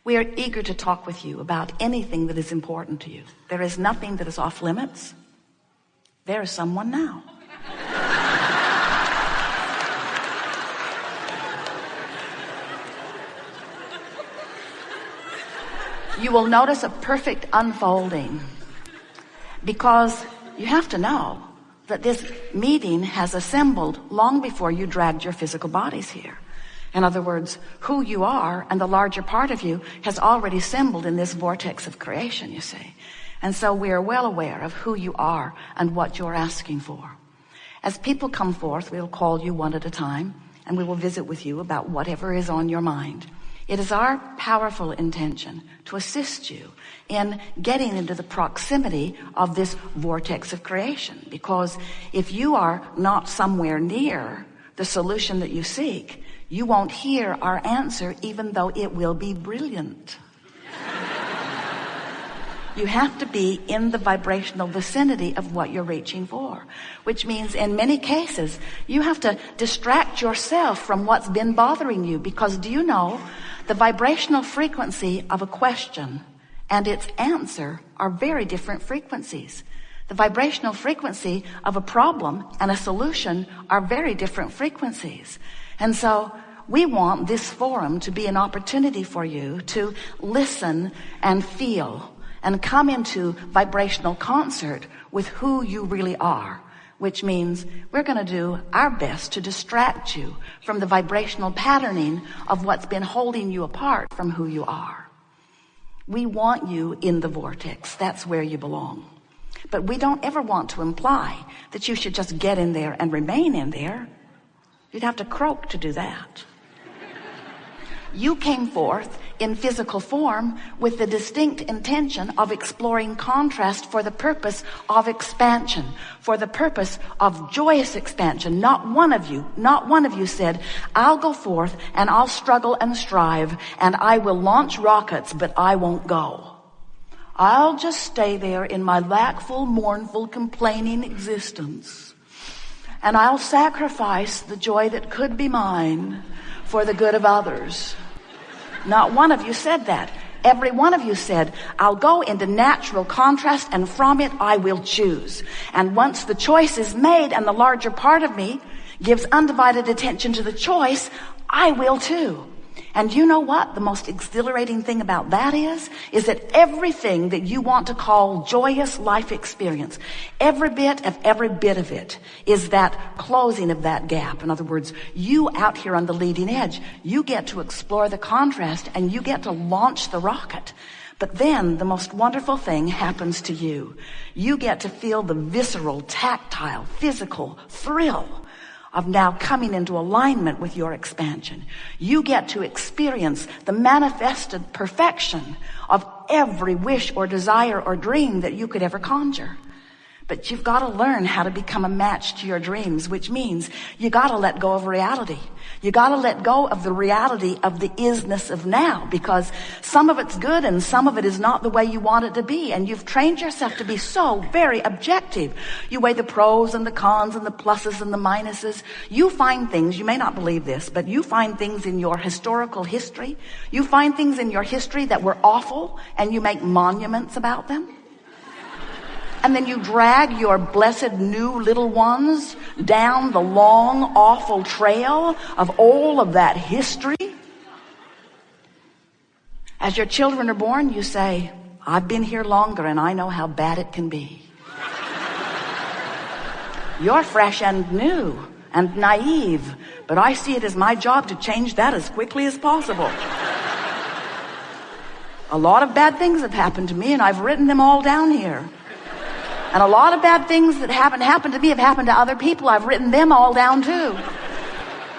We are eager to talk with you about anything that is important to you. There is nothing that is off limits. There is someone now. You will notice a perfect unfolding, because you have to know that this meeting has assembled long before you dragged your physical bodies here. In other words, who you are and the larger part of you has already assembled in this vortex of creation, you see. And so we are well aware of who you are and what you're asking for. As people come forth, we will call you one at a time, and we will visit with you about whatever is on your mind. It is our powerful intention to assist you in getting into the proximity of this vortex of creation. Because if you are not somewhere near the solution that you seek, you won't hear our answer, even though it will be brilliant. You have to be in the vibrational vicinity of what you're reaching for, which means in many cases, you have to distract yourself from what's been bothering you. Because do you know, the vibrational frequency of a question and its answer are very different frequencies. The vibrational frequency of a problem and a solution are very different frequencies. And so we want this forum to be an opportunity for you to listen and feel and come into vibrational concert with who you really are, which means we're going to do our best to distract you from the vibrational patterning of what's been holding you apart from who you are. We want you in the vortex. That's where you belong. But we don't ever want to imply that you should just get in there and remain in there. You'd have to croak to do that. You came forth in physical form with the distinct intention of exploring contrast for the purpose of expansion, for the purpose of joyous expansion. Not one of you said, I'll go forth and I'll struggle and strive and I will launch rockets, but I won't go. I'll just stay there in my lackful, mournful, complaining existence. And I'll sacrifice the joy that could be mine for the good of others. Not one of you said that. Every one of you said, I'll go into natural contrast and from it I will choose. And once the choice is made and the larger part of me gives undivided attention to the choice, I will too. And you know what? The most exhilarating thing about that is that everything that you want to call joyous life experience, every bit of it is that closing of that gap. In other words, you out here on the leading edge, you get to explore the contrast and you get to launch the rocket. But then the most wonderful thing happens to you. You get to feel the visceral, tactile, physical thrill of now coming into alignment with your expansion. You get to experience the manifested perfection of every wish or desire or dream that you could ever conjure. But you've got to learn how to become a match to your dreams, which means you got to let go of reality. You got to let go of the reality of the isness of now, because some of it's good and some of it is not the way you want it to be. And you've trained yourself to be so very objective. You weigh the pros and the cons and the pluses and the minuses. You find things, you may not believe this, but you find things in your historical history. You find things in your history that were awful and you make monuments about them. And then you drag your blessed new little ones down the long, awful trail of all of that history. As your children are born, you say, I've been here longer and I know how bad it can be. You're fresh and new and naive, but I see it as my job to change that as quickly as possible. A lot of bad things have happened to me and I've written them all down here. And a lot of bad things that haven't happened to me have happened to other people. I've written them all down too.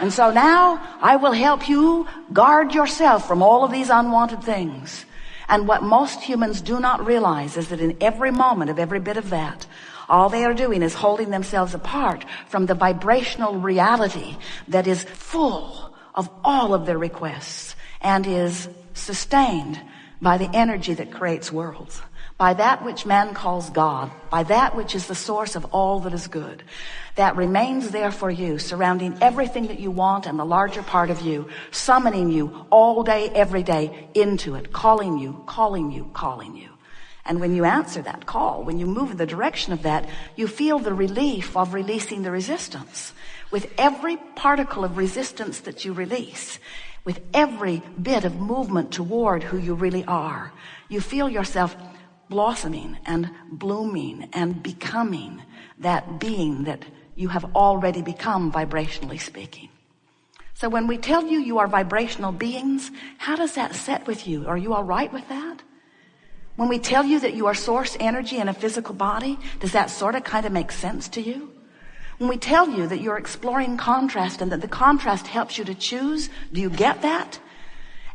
And so now I will help you guard yourself from all of these unwanted things. And what most humans do not realize is that in every moment of every bit of that, all they are doing is holding themselves apart from the vibrational reality that is full of all of their requests and is sustained by the energy that creates worlds, by that which man calls God, by that which is the source of all that is good, that remains there for you, surrounding everything that you want and the larger part of you, summoning you all day, every day into it, calling you, calling you, calling you. And when you answer that call, when you move in the direction of that, you feel the relief of releasing the resistance. With every particle of resistance that you release, with every bit of movement toward who you really are, you feel yourself blossoming and blooming and becoming that being that you have already become, vibrationally speaking. So when we tell you you are vibrational beings, how does that set with you? Are you all right with that? When we tell you that you are source energy in a physical body, does that sort of kind of make sense to you? When we tell you that you're exploring contrast and that the contrast helps you to choose, do you get that?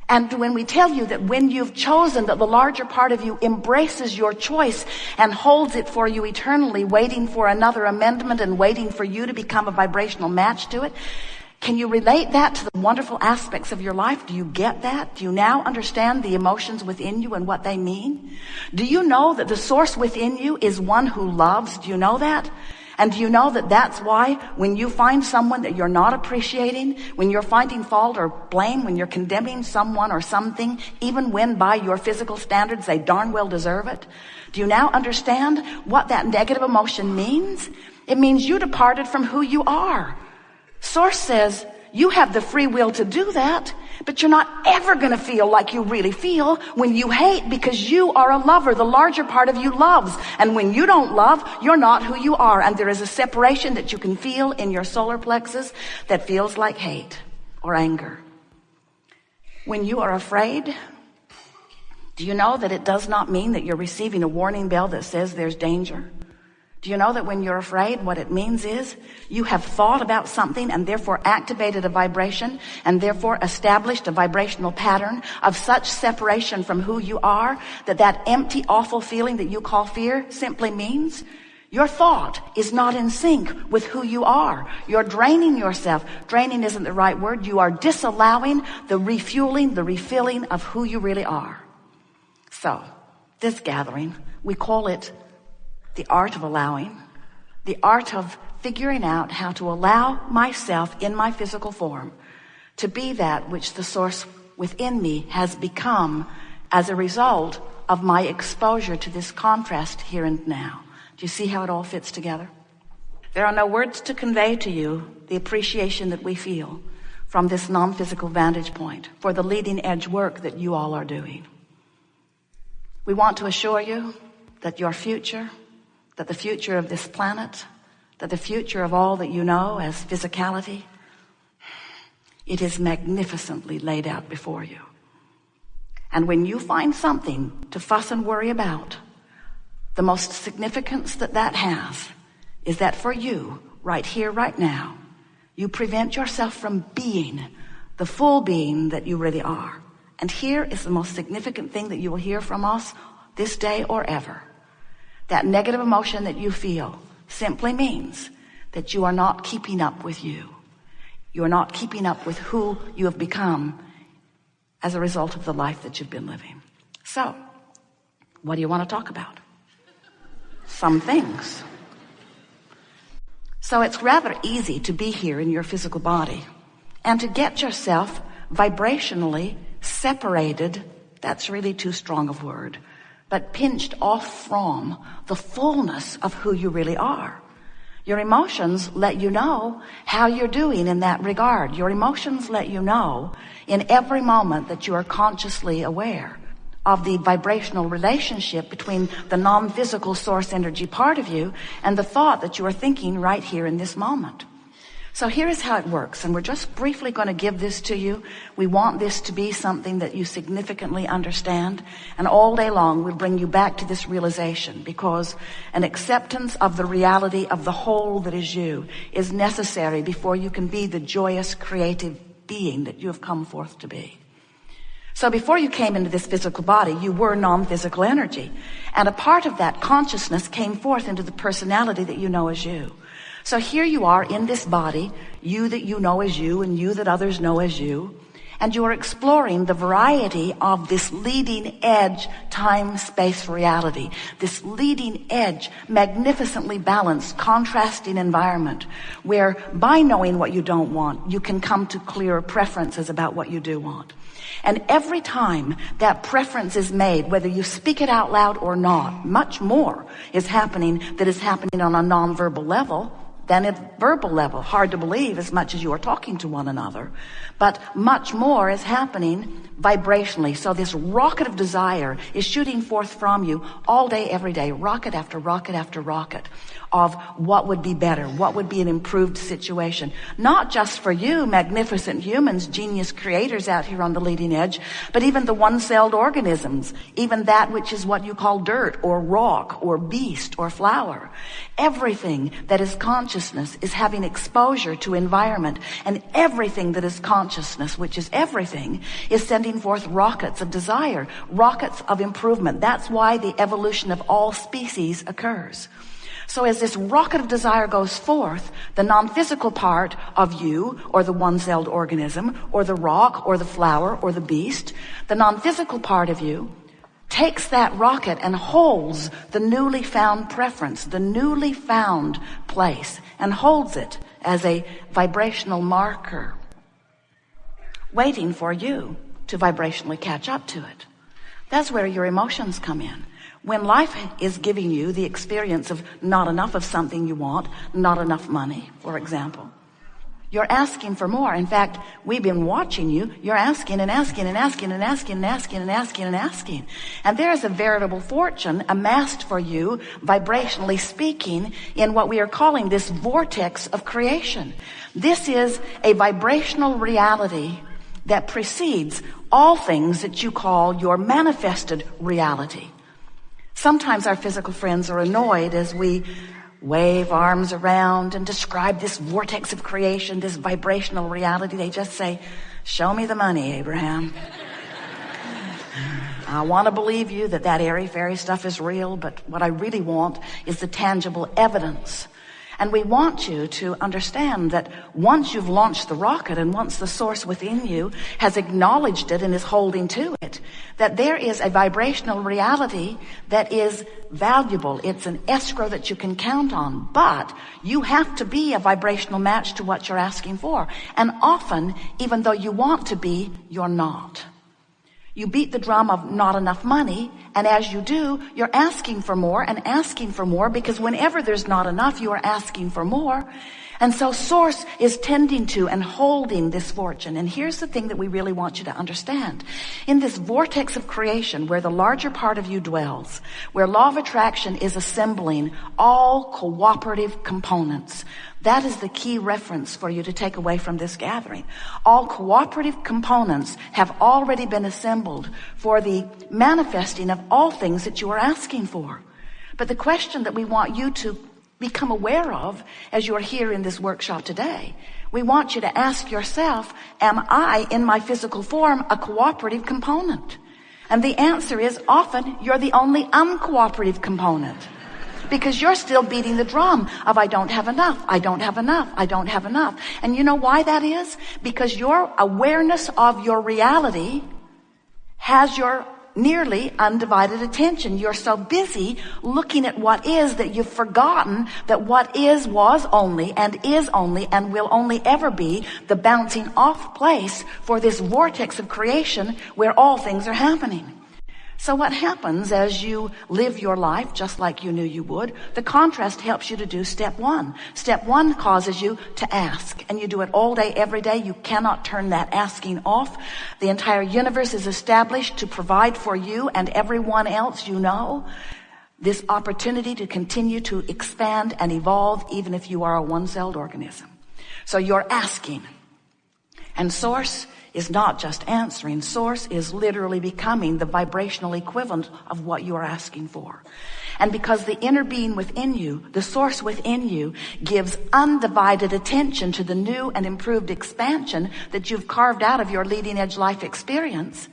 And when we tell you that when you've chosen, that the larger part of you embraces your choice and holds it for you eternally, waiting for another amendment and waiting for you to become a vibrational match to it, can you relate that to the wonderful aspects of your life? Do you get that? Do you now understand the emotions within you and what they mean? Do you know that the source within you is one who loves? Do you know that? And do you know that that's why when you find someone that you're not appreciating, when you're finding fault or blame, when you're condemning someone or something, even when by your physical standards they darn well deserve it, do you now understand what that negative emotion means? It means you departed from who you are. Source says you have the free will to do that, but you're not ever going to feel like you really feel when you hate, because you are a lover. The larger part of you loves. And when you don't love, you're not who you are. And there is a separation that you can feel in your solar plexus that feels like hate or anger. When you are afraid, do you know that it does not mean that you're receiving a warning bell that says there's danger? Do you know that when you're afraid, what it means is you have thought about something and therefore activated a vibration and therefore established a vibrational pattern of such separation from who you are that that empty, awful feeling that you call fear simply means your thought is not in sync with who you are. You're draining yourself. Draining isn't the right word. You are disallowing the refueling, the refilling of who you really are. So, this gathering, we call it the art of allowing, the art of figuring out how to allow myself in my physical form to be that which the source within me has become as a result of my exposure to this contrast here and now. Do you see how it all fits together? There are no words to convey to you the appreciation that we feel from this non-physical vantage point for the leading edge work that you all are doing. We want to assure you that your future, that the future of this planet, that the future of all that you know as physicality, it is magnificently laid out before you. And when you find something to fuss and worry about, the most significance that that has is that for you, right here, right now, you prevent yourself from being the full being that you really are. And here is the most significant thing that you will hear from us this day or ever. That negative emotion that you feel simply means that you are not keeping up with you. You are not keeping up with who you have become as a result of the life that you've been living. So, what do you want to talk about? Some things. So it's rather easy to be here in your physical body and to get yourself vibrationally separated. That's really too strong a word. But pinched off from the fullness of who you really are. Your emotions let you know how you're doing in that regard. Your emotions let you know in every moment that you are consciously aware of the vibrational relationship between the non-physical source energy part of you and the thought that you are thinking right here in this moment. So here is how it works, and we're just briefly going to give this to you. We want this to be something that you significantly understand, and all day long we'll bring you back to this realization, because an acceptance of the reality of the whole that is you is necessary before you can be the joyous, creative being that you have come forth to be. So before you came into this physical body, you were non-physical energy, and a part of that consciousness came forth into the personality that you know as you. So here you are in this body, you that you know as you and you that others know as you. And you are exploring the variety of this leading edge time-space reality, this leading edge, magnificently balanced, contrasting environment where by knowing what you don't want, you can come to clearer preferences about what you do want. And every time that preference is made, whether you speak it out loud or not, much more is happening that is happening on a nonverbal level than at verbal level. Hard to believe as much as you are talking to one another. But much more is happening vibrationally. So this rocket of desire is shooting forth from you all day, every day, rocket after rocket after rocket of what would be better, what would be an improved situation. Not just for you, magnificent humans, genius creators out here on the leading edge, but even the one-celled organisms, even that which is what you call dirt or rock or beast or flower. Everything that is consciousness is having exposure to environment, and everything that is consciousness, which is everything, is sending forth rockets of desire, rockets of improvement. That's why the evolution of all species occurs. So as this rocket of desire goes forth, the non-physical part of you, or the one-celled organism, or the rock, or the flower, or the beast, the non-physical part of you takes that rocket and holds the newly found preference, the newly found place, and holds it as a vibrational marker, waiting for you to vibrationally catch up to it. That's where your emotions come in. When life is giving you the experience of not enough of something you want, not enough money, for example, you're asking for more. In fact, we've been watching you. You're asking and asking and asking and asking and asking and asking and asking. And there is a veritable fortune amassed for you, vibrationally speaking, in what we are calling this vortex of creation. This is a vibrational reality that precedes all things that you call your manifested reality. Sometimes our physical friends are annoyed as we wave arms around and describe this vortex of creation, this vibrational reality. They just say, "Show me the money, Abraham." I want to believe you that airy-fairy stuff is real, but what I really want is the tangible evidence. And we want you to understand that once you've launched the rocket and once the source within you has acknowledged it and is holding to it, that there is a vibrational reality that is valuable. It's an escrow that you can count on, but you have to be a vibrational match to what you're asking for. And often, even though you want to be, you're not. You beat the drum of not enough money, and as you do, you're asking for more and asking for more, because whenever there's not enough, you are asking for more. And so Source is tending to and holding this fortune. And here's the thing that we really want you to understand. In this vortex of creation, where the larger part of you dwells, where law of attraction is assembling all cooperative components, that is the key reference for you to take away from this gathering. All cooperative components have already been assembled for the manifesting of all things that you are asking for. But the question that we want you to become aware of as you're here in this workshop today, we want you to ask yourself, am I in my physical form a cooperative component? And the answer is often you're the only uncooperative component. Because you're still beating the drum of I don't have enough, I don't have enough, I don't have enough. And you know why that is? Because your awareness of your reality has your nearly undivided attention. You're so busy looking at what is that you've forgotten that what is was only and will only ever be the bouncing off place for this vortex of creation where all things are happening. So what happens as you live your life just like you knew you would? The contrast helps you to do step one. Step one causes you to ask, and you do it all day, every day. You cannot turn that asking off. The entire universe is established to provide for you and everyone else you know this opportunity to continue to expand and evolve, even if you are a one-celled organism. So you're asking. And Source is not just answering. Source is literally becoming the vibrational equivalent of what you are asking for. And because the inner being within you, the Source within you, gives undivided attention to the new and improved expansion that you've carved out of your leading edge life experience,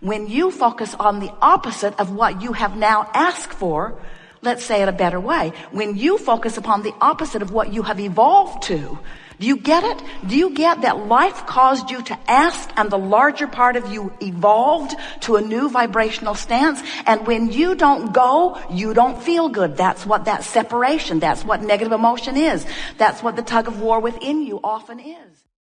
when you focus on the opposite of what you have now asked for, let's say it a better way, when you focus upon the opposite of what you have evolved to, Do you get it? Do you get that life caused you to ask and the larger part of you evolved to a new vibrational stance? And when you don't go, you don't feel good. That's what that separation, that's what negative emotion is. That's what the tug of war within you often is.